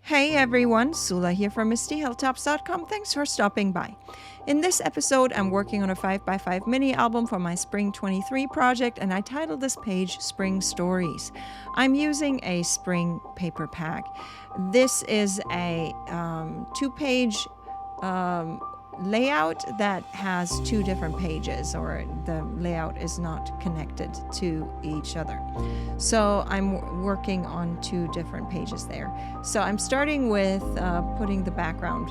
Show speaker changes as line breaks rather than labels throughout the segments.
Hey everyone, Sula here from Misty, Hilltops.com. Thanks for stopping by. In this episode, I'm working on a 5x5 mini album for my Spring 23 project, and I titled this page Spring Stories. I'm using a spring paper pack. This is a two-page layout that has two different pages, or the layout is not connected to each other. So I'm working on two different pages there. So I'm starting with putting the background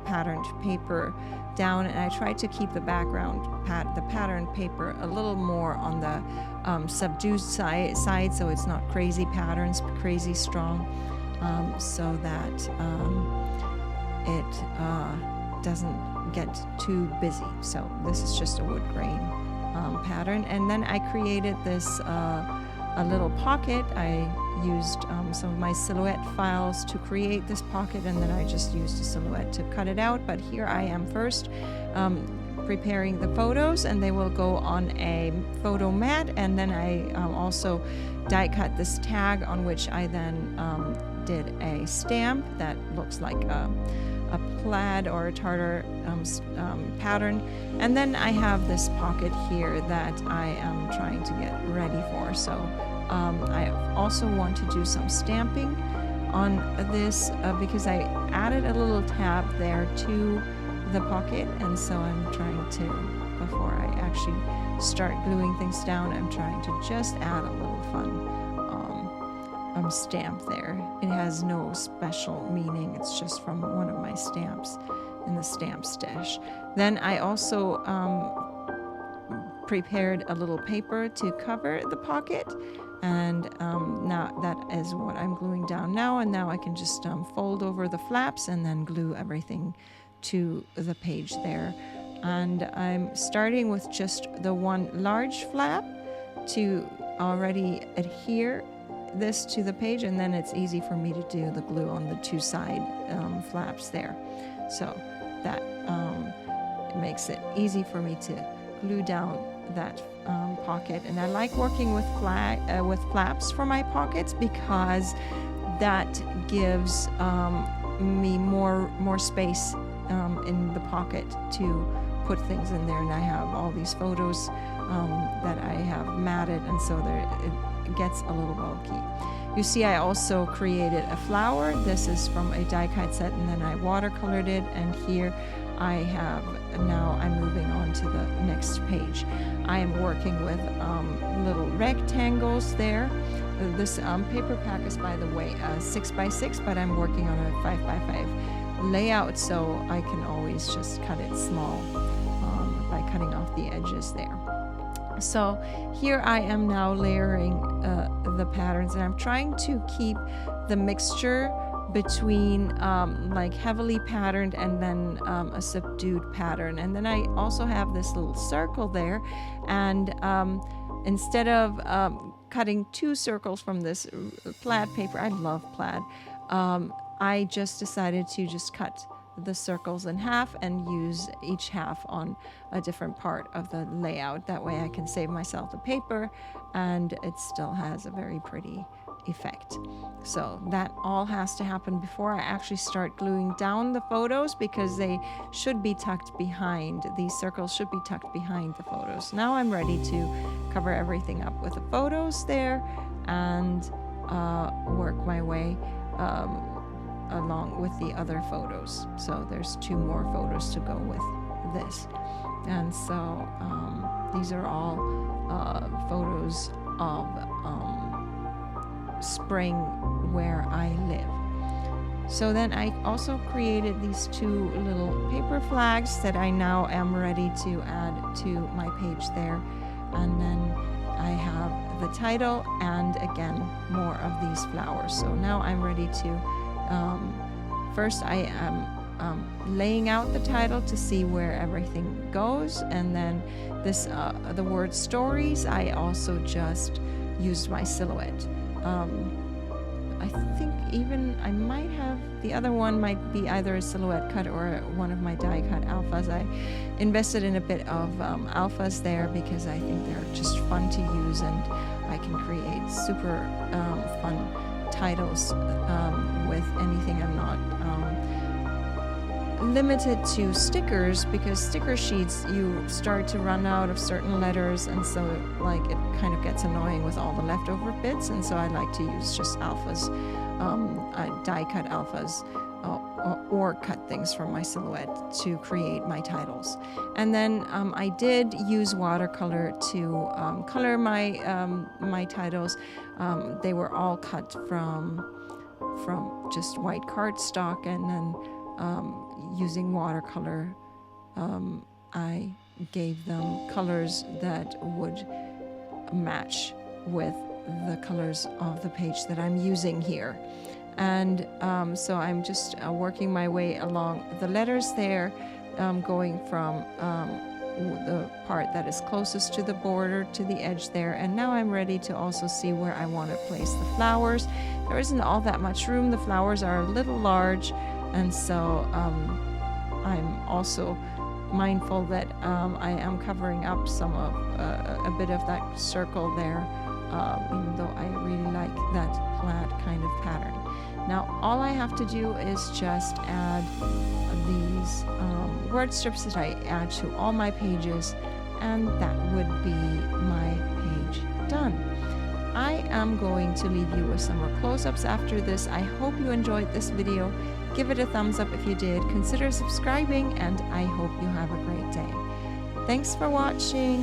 patterned paper down, and I try to keep the background the patterned paper a little more on the subdued side, so it's not crazy patterns, crazy strong, so that it doesn't get too busy. So this is just a wood grain pattern, and then I created this a little pocket. I used some of my silhouette files to create this pocket, and then I just used a silhouette to cut it out. But here I am first preparing the photos, and they will go on a photo mat, and then I also die cut this tag on which I then did a stamp that looks like a plaid or a tartar pattern. And then I have this pocket here that I am trying to get ready for. So I also want to do some stamping on this because I added a little tab there to the pocket, and so I'm trying to, before I actually start gluing things down, I'm trying to just add a little fun stamp there. It has no special meaning, it's just from one of my stamps in the stamp stash. Then I also prepared a little paper to cover the pocket, and now that is what I'm gluing down now, and now I can just fold over the flaps and then glue everything to the page there. And I'm starting with just the one large flap to already adhere this to the page, and then it's easy for me to do the glue on the two side flaps there. So that it makes it easy for me to glue down that pocket. And I like working with flaps for my pockets because that gives me more space in the pocket to put things in there. And I have all these photos that I have matted, and so it gets a little bulky. You see, I also created a flower. This is from a die cut set, and then I watercolored it, and here I have, now I'm moving on to the next page. I am working with little rectangles there. This paper pack is, by the way, 6x6, but I'm working on a 5x5 layout, so I can always just cut it small by cutting off the edges there. So here I am now layering the patterns, and I'm trying to keep the mixture between like heavily patterned and then a subdued pattern. And then I also have this little circle there, and instead of cutting two circles from this plaid paper, I love plaid, I just decided to just cut the circles in half and use each half on a different part of the layout. That way I can save myself the paper, and it still has a very pretty effect. So that all has to happen before I actually start gluing down the photos, because they should be tucked behind. These circles should be tucked behind the photos. Now I'm ready to cover everything up with the photos there and work my way along with the other photos. So there's two more photos to go with this. And so these are all photos of spring where I live. So then I also created these two little paper flags that I now am ready to add to my page there. And then I have the title and again more of these flowers. So now I'm ready to first I am laying out the title to see where everything goes, and then this the word stories, I also just used my silhouette. I think even I might have, the other one might be either a silhouette cut or one of my die cut alphas. I invested in a bit of alphas there because I think they're just fun to use, and I can create super fun titles with anything I'm limited to stickers because sticker sheets, you start to run out of certain letters, and so like it kind of gets annoying with all the leftover bits, and so I like to use just alphas, die cut alphas, or cut things from my silhouette to create my titles. And then I did use watercolor to color my titles. They were all cut from just white cardstock, and then using watercolor, I gave them colors that would match with the colors of the page that I'm using here. And so I'm just working my way along the letters there, going from the part that is closest to the border to the edge there. And now I'm ready to also see where I want to place the flowers. There isn't all that much room. The flowers are a little large, and so I'm also mindful that I am covering up some of a bit of that circle there, even though I really like that plaid kind of pattern. Now all I have to do is just add these word strips that I add to all my pages, and that would be my page done. I am going to leave you with some more close-ups after this. I hope you enjoyed this video. Give it a thumbs up if you did. Consider subscribing, and I hope you have a great day. Thanks for watching.